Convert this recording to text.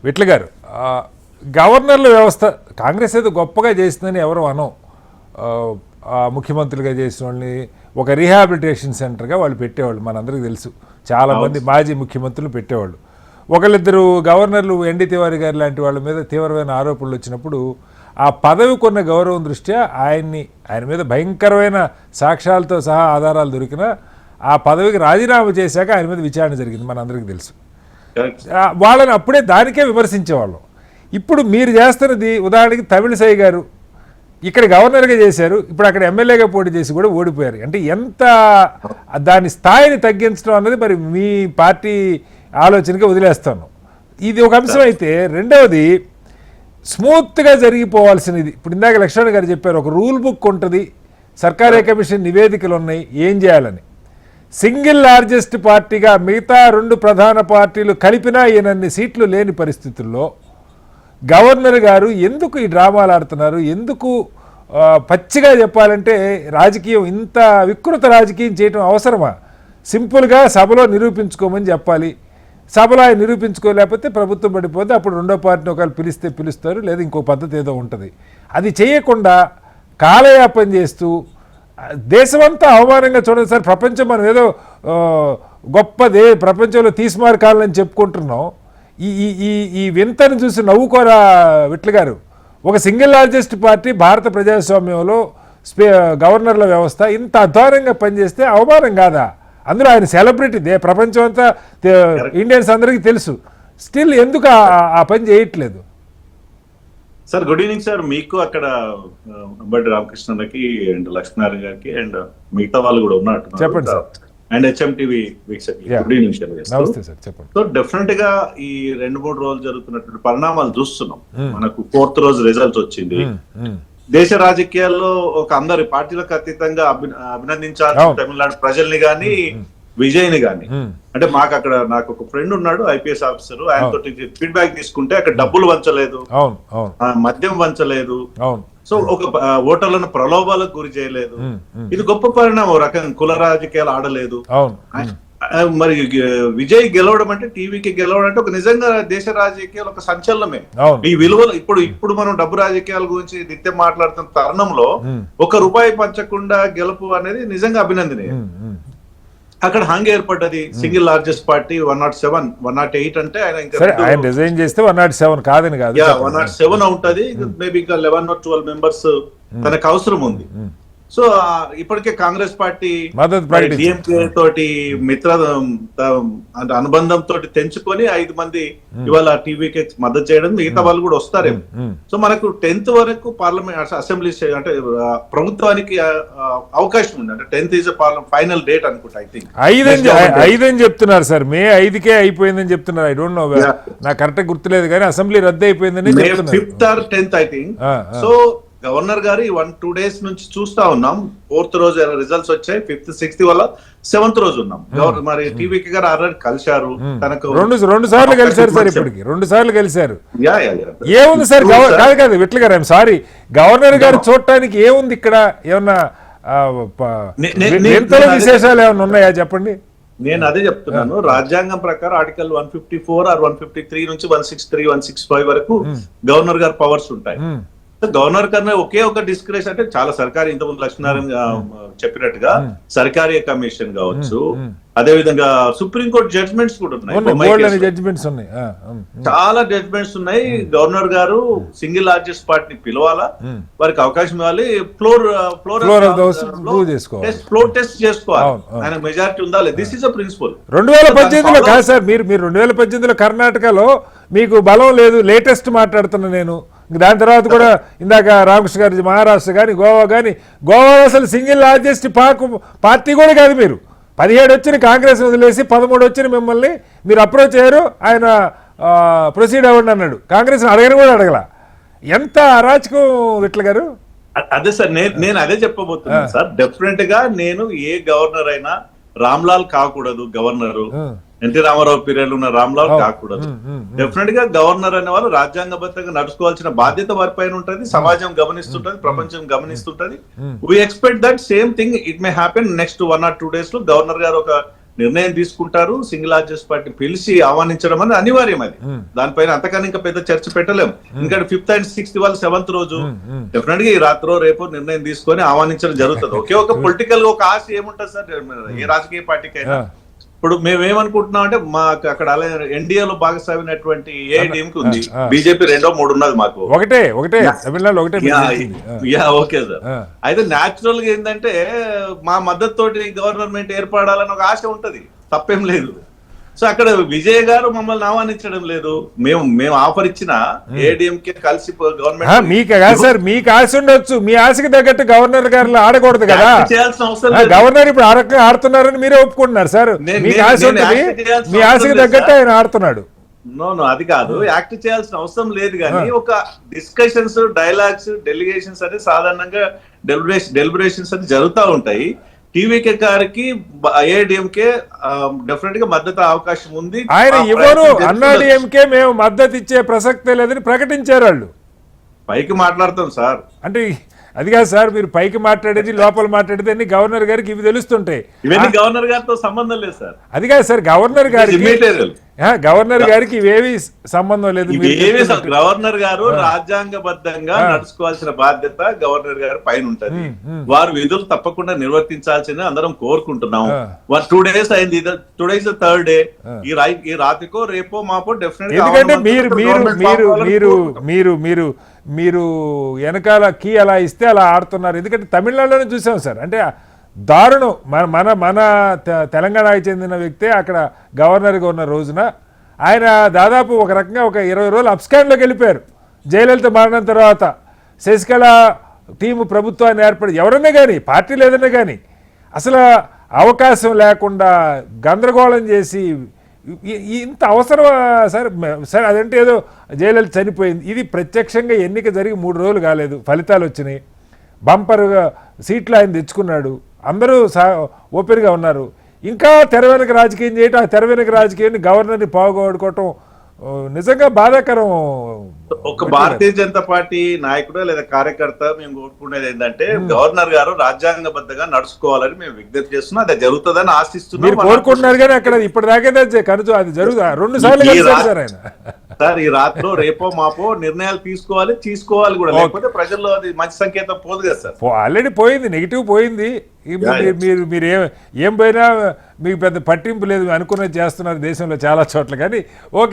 విట్ల గారు, గవర్నర్ల వ్యవస్థ కాంగ్రెస్ ఏదో గొప్పగా చేసిందని ఎవరు అనం. ముఖ్యమంత్రులుగా చేసిన వాళ్ళని ఒక రీహాబిలిటేషన్ సెంటర్గా వాళ్ళు పెట్టేవాళ్ళు, మనందరికీ తెలుసు. చాలామంది మాజీ ముఖ్యమంత్రులు పెట్టేవాళ్ళు. ఒకళ్ళిద్దరు గవర్నర్లు ఎన్డీ తివారీ గారు లాంటి వాళ్ళ మీద తీవ్రమైన ఆరోపణలు వచ్చినప్పుడు ఆ పదవి కొన్న గౌరవం దృష్ట్యా ఆయన మీద భయంకరమైన సాక్ష్యాలతో సహా ఆధారాలు దొరికినా ఆ పదవికి రాజీనామా చేశాక ఆయన మీద విచారణ జరిగింది, మనందరికీ తెలుసు. వాళ్ళని అప్పుడే దానికే విమర్శించేవాళ్ళం. ఇప్పుడు మీరు చేస్తున్నది, ఉదాహరణకి తమిళిసై గారు ఇక్కడ గవర్నర్గా చేశారు, ఇప్పుడు అక్కడ ఎమ్మెల్యేగా పోటీ చేసి కూడా ఓడిపోయారు. అంటే ఎంత దాని స్థాయిని తగ్గించడం అన్నది మరి మీ పార్టీ ఆలోచనగా వదిలేస్తాను. ఇది ఒక అంశం అయితే, రెండవది స్మూత్గా జరిగిపోవాల్సినది. ఇప్పుడు ఇందాక లక్ష్మణ్ గారు చెప్పారు, ఒక రూల్ బుక్ ఉంటుంది, సర్కారీ కమిషన్ నివేదికలు ఉన్నాయి, ఏం చేయాలని. సింగిల్ లార్జెస్ట్ పార్టీగా మిగతా రెండు ప్రధాన పార్టీలు కలిపినా ఈయనన్ని సీట్లు లేని పరిస్థితుల్లో గవర్నర్ గారు ఎందుకు ఈ డ్రామాలు ఆడుతున్నారు? ఎందుకు పచ్చిగా చెప్పాలంటే రాజకీయం ఇంత వికృత రాజకీయం చేయడం అవసరమా? సింపుల్గా సభలో నిరూపించుకోమని చెప్పాలి. సభలో ఆయన నిరూపించుకోలేకపోతే ప్రభుత్వం పడిపోతే అప్పుడు రెండో పార్టీని ఒకవేళ పిలిస్తే పిలుస్తారు, లేదా ఇంకో పద్ధతి ఏదో ఉంటుంది. అది చేయకుండా కాలయాపన చేస్తూ దేశమంతా అవమానంగా చూడండి సార్. ప్రపంచం మనం ఏదో గొప్పదే, ప్రపంచంలో తీసిమార్కాలని చెప్పుకుంటున్నాం. ఈ వింతను చూసి నవ్వుకోరా విట్ల గారు. ఒక సింగిల్ లార్జెస్ట్ పార్టీ భారత ప్రజాస్వామ్యంలో గవర్నర్ల వ్యవస్థ ఇంత అధ్వానంగా పనిచేస్తే అవమానం కాదా? అందులో ఆయన సెలబ్రిటీ, ప్రపంచం అంతా ఇండియన్స్ అందరికీ తెలుసు. స్టిల్ ఎందుకు ఆ పని చేయట్లేదు? Sir good evening sir. మీకు అక్కడ అంబటి రామకృష్ణకి అండ్ లక్ష్మీనారాయణ గారికి అండ్ మిగతా వాళ్ళు కూడా ఉన్నట్టు చెప్పండి సార్. అండ్ హెచ్ఎంటీవీ వీక్షకులు good evening sir. So definite గా ఈ 2-3 రోజులు జరుగుతున్నటువంటి పరిణామాలు చూస్తున్నాం. మనకు 4th రోజు రిజల్ట్ వచ్చింది. దేశ రాజకీయాల్లో ఒక అందరి పార్టీలకు అతీతంగా అభినందించాల్సిన తమిళనాడు ప్రజల్ని గాని విజయ్ని గాని, అంటే నాకు ఒక ఫ్రెండ్ ఉన్నాడు ఐపీఎస్ ఆఫీసర్, ఆయనతో ఫీడ్బ్యాక్ తీసుకుంటే అక్కడ డబ్బులు వంచలేదు, మద్యం వంచలేదు, సో ఒక ఓటర్లను ప్రలోభాలకు గురి చేయలేదు. ఇది గొప్ప పరిణామం. రకం కుల రాజకీయాలు ఆడలేదు. మరి విజయ్ గెలవడం అంటే, టీవీకి గెలవడం అంటే ఒక నిజంగా దేశ రాజకీయాలు ఒక సంచలనమే. ఈ విలువలు ఇప్పుడు మనం డబ్బు రాజకీయాల గురించి నిత్యం మాట్లాడుతున్న తరుణంలో ₹1 పంచకుండా గెలుపు అనేది నిజంగా అభినందనీయం. అక్కడ హంగ్ ఏర్పడ్డది. సింగిల్ లార్జెస్ట్ పార్టీ 107, 108 అంటే ఆయన రిజైన్ చేస్తే 107 కాదని కాదు, 107 ఉంటది. మేబీ ఇంకా 11 or 12 మెంబర్స్ తనకు అవసరం ఉంది. సో ఇప్పటికే కాంగ్రెస్ పార్టీ డిఎంకే తోటి అనుబంధం తోటి తెంచుకొని 5 మంది ఇవాళ టీవీకి మద్దతు చేయడం, మిగతా వాళ్ళు కూడా వస్తారేమో. సో మనకు 10th వరకు పార్లమెంట్ అసెంబ్లీ అంటే ప్రభుత్వానికి అవకాశం ఉంది. అంటే 10th ఈజ్ ఫైనల్ డేట్ అనుకుంటా. ఐ థింక్ 5 అని చెప్తున్నారు సార్. May 5కే అయిపోయిందని చెప్తున్నారు. ఐ డోంట్ నో, నాకు కరెక్ట్ గుర్తులేదు కానీ అసెంబ్లీ రద్దు అయిపోయిందని 5th or 10th I think. So governor గారు 1-2 డేస్ నుంచి చూస్తా ఉన్నాం. 4th రోజు రిజల్ట్స్ వచ్చాయి, 5th, 6th వల్ల 7th రోజు ఉన్నాం. మరి టీవీకి గారు ఆల్రెడీ కలిశారు. తనకు రెండు సార్లు కలిశారు సార్. ఇప్పటికి 2 సార్లు కలిశారు. ఏముంది సార్? కాదు విట్ల గారు, ఐఎమ్ సారీ, గవర్నర్ గారు చూడటానికి ఏముంది ఇక్కడ? ఏమన్నా విశేషాలు ఏమన్నా ఉన్నాయా చెప్పండి. నేను అదే చెప్తున్నాను. రాజ్యాంగం ప్రకారం ఆర్టికల్ 154 or 153 నుంచి 163, 165 వరకు గవర్నర్ గారు పవర్స్ ఉంటాయి. గవర్నర్ కన్నా ఒకే ఒక డిస్క్రిషన్, అంటే చాలా సర్కారీ, ఇంతకుముందు లక్ష్మీనారాయణ చెప్పినట్టుగా సర్కారీ కమిషన్ కావచ్చు, అదే విధంగా సుప్రీంకోర్టు జడ్జ్మెంట్స్ కూడా ఉన్నాయి, చాలా జడ్జ్మెంట్స్ ఉన్నాయి. గవర్నర్ గారు సింగిల్ లార్జెస్ట్ పార్టీ పిలవాలా, వారికి అవకాశం ఇవ్వాలి, ఫ్లోర్ టెస్ట్ చేసుకోవాలి, ఆయన మెజారిటీ ఉందా లేదు. This is a principle. 2018లో కాదు సార్, మీరు 2018లో కర్ణాటకలో మీకు బలం లేదు, లేటెస్ట్ మాట్లాడుతున్నా నేను. దాని తర్వాత కూడా ఇందాక రామకృష్ణ గారి మహారాష్ట్ర కానీ గోవా అసలు సింగిల్ లార్జెస్ట్ పార్టీ కూడా కాదు. మీరు 17 వచ్చిన కాంగ్రెస్ వదిలేసి 13 వచ్చిన మిమ్మల్ని మీరు అప్రోచ్ అయ్యారు. ఆయన ప్రొసీడ్ అవ్వండి అన్నాడు. కాంగ్రెస్ అడగని కూడా అడగల. ఎంత అరాచకం విట్ల గారు. అదే సార్, నేను అదే చెప్పబోతున్నాను సార్. డెఫినెట్ గా నేను ఏ గవర్నర్ అయినా రామ్లాల్ కాకూడదు. గవర్నరు ఎన్టీ రామారావు పీరియడ్ ఉన్న రామ్లాల్ కాకూడదు. డెఫినెట్ గా గవర్నర్ అనే వాళ్ళు రాజ్యాంగబద్ధంగా నడుచుకోవాల్సిన బాధ్యత వారిపైన ఉంటుంది. సమాజం గమనిస్తుంటది, ప్రపంచం గమనిస్తుంటది. We expect that same thing it may happen next 1 or 2 days లో. గవర్నర్ గారు ఒక నిర్ణయం తీసుకుంటారు. సింగిల్ లార్జెస్ట్ పార్టీ పిలిచి ఆహ్వానించడం అనేది అనివార్యం. అది దానిపైన అంతకన్నా ఇంకా పెద్ద చర్చ పెట్టలేం. ఎందుకంటే 5th and 6th వాళ్ళు 7th రోజు డెఫినెట్ గా ఈ రాత్రో రేపో నిర్ణయం తీసుకొని ఆహ్వానించడం జరుగుతుంది. ఒకే ఒక పొలిటికల్ ఒక ఆశ ఏముంటది సార్ ఏ రాజకీయ పార్టీకైనా. ఇప్పుడు మేమేమనుకుంటున్నాం అంటే మాకు అక్కడ అలా ఎన్డీఏలో భాగస్వామైనటువంటి ఏఐడిఎం కి ఉంది, బీజేపీ 2, 3 ఉన్నది మాకు. ఒకటే తమిళనాడు ఒకటే. Okay sir. అయితే న్యాచురల్ గా ఏంటంటే మా మద్దతు తోటి గవర్నమెంట్ ఏర్పడాలని ఒక ఆశ ఉంటది, తప్పేం లేదు. సో అక్కడ విజయ్ గారు మమ్మల్ని ఆహ్వానించడం లేదు. మేము ఆఫర్ ఇచ్చిన ఏడీఎంకే కలిసి గవర్నమెంట్ మీకు కాదు సార్, మీకు ఆశ ఉండొచ్చు, మీ ఆశకి తగ్గట్టు గవర్నర్ గారు ఆడకూడదు కదా. చేయాల్సిన అవసరం గవర్నర్ ఇప్పుడు ఆ రకంగా ఆడుతున్నారని మీరే ఒప్పుకుంటున్నారు సార్. మీకు ఆశ ఉంటుంది, మీ ఆశకి తగ్గట్టు ఆయన ఆడుతున్నాడు. నో అది కాదు, యాక్ట్ చేయాల్సిన అవసరం లేదు. కానీ ఒక డిస్కషన్స్, డైలాగ్స్, డెలిగేషన్స్ అనేది సాధారణంగా డెలిబరేషన్స్ అని జరుగుతూ ఉంటాయి. టీవీకే గారికి ఏఐడిఎంకే డెఫినెట్ గా మద్దతు అవకాశం ఉంది. ఆయన ఇవ్వరు అన్నాడీఎంకే మేము మద్దతు ఇచ్చే ప్రసక్తే లేదని ప్రకటించారు వాళ్ళు. పైకి మాట్లాడతాం సార్, అంటే అది కాదు సార్, మీరు పైకి మాట్లాడేది లోపల మాట్లాడేది అన్ని గవర్నర్ గారికి ఇవి తెలుస్తుంటాయి. ఇవన్నీ గవర్నర్ గారితో సంబంధం లేదు సార్. అది కాదు సార్, గవర్నర్ గారికి ఇవేవి సంబంధం లేదు. గవర్నర్ గారు రాజ్యాంగబద్ధంగా నడుచుకోవాల్సిన బాధ్యత గవర్నర్ గారు పైన ఉంటది. వారు విధులు తప్పకుండా నిర్వర్తించాల్సింది అందరం కోరుకుంటున్నాం. 2 days అయింది, today is the 3rd day. ఈ రాత్రికో రేపో మాపో డెఫినెట్. ఎందుకంటే మీరు వెనకాల కీ అలా ఇస్తే అలా ఆడుతున్నారు. ఎందుకంటే తమిళనాడులోనే చూసాం సార్, అంటే దారుణం. మన తెలంగాణకి చెందిన వ్యక్తే అక్కడ గవర్నర్గా ఉన్న రోజున ఆయన దాదాపు ఒక రకంగా ఒక 20 రోజులు అప్స్కాండ్లోకి వెళ్ళిపోయారు. జయలలిత మరణం తర్వాత శశికళ టీము ప్రభుత్వాన్ని ఏర్పడి ఎవరన్నా కానీ పార్టీలు ఏదన్నా కానీ అసలు అవకాశం లేకుండా గందరగోళం చేసి ఇంత అవసరమా సార్? సార్ అదంటే ఏదో జయలలిత చనిపోయింది, ఇది ప్రత్యక్షంగా ఎన్నిక జరిగి 3 రోజులు కాలేదు, ఫలితాలు వచ్చినాయి, బంపర్గా సీట్లు ఆయన తెచ్చుకున్నాడు, అందరూ ఓపెన్గా ఉన్నారు. ఇంకా తెర వెనక రాజకీయం చేయటం, ఆ తెర వెనక రాజకీయాన్ని గవర్నర్ని పాల్గొడుకోవటం నిజంగా బాధాకరం. ఒక భారతీయ జనతా పార్టీ నాయకుడు లేదా కార్యకర్త మేము కోరుకునేది ఏంటంటే గవర్నర్ గారు రాజ్యాంగబద్ధంగా నడుచుకోవాలని మేము విజ్ఞప్తి చేస్తున్నాం. అది జరుగుతుందని ఆశిస్తున్నాం. మీరు కోరుకుంటున్నారు కానీ అక్కడ ఇప్పటిదాకా కనుక అది జరుగుతా 2 సార్లు సార్. ఈ రాత్రి రేపో మాపో నిర్ణయాలు తీసుకోవాలి కూడా, లేకపోతే ప్రజల్లో అది మంచి సంకేతం పోదు కదా సార్. ఆల్రెడీ పోయింది, నెగిటివ్ పోయింది. మీరు ఏం పోయినా మీకు పెద్ద పట్టింపు లేదు, అనుకున్నది చేస్తున్నారు దేశంలో చాలా చోట్ల. కానీ ఓకే.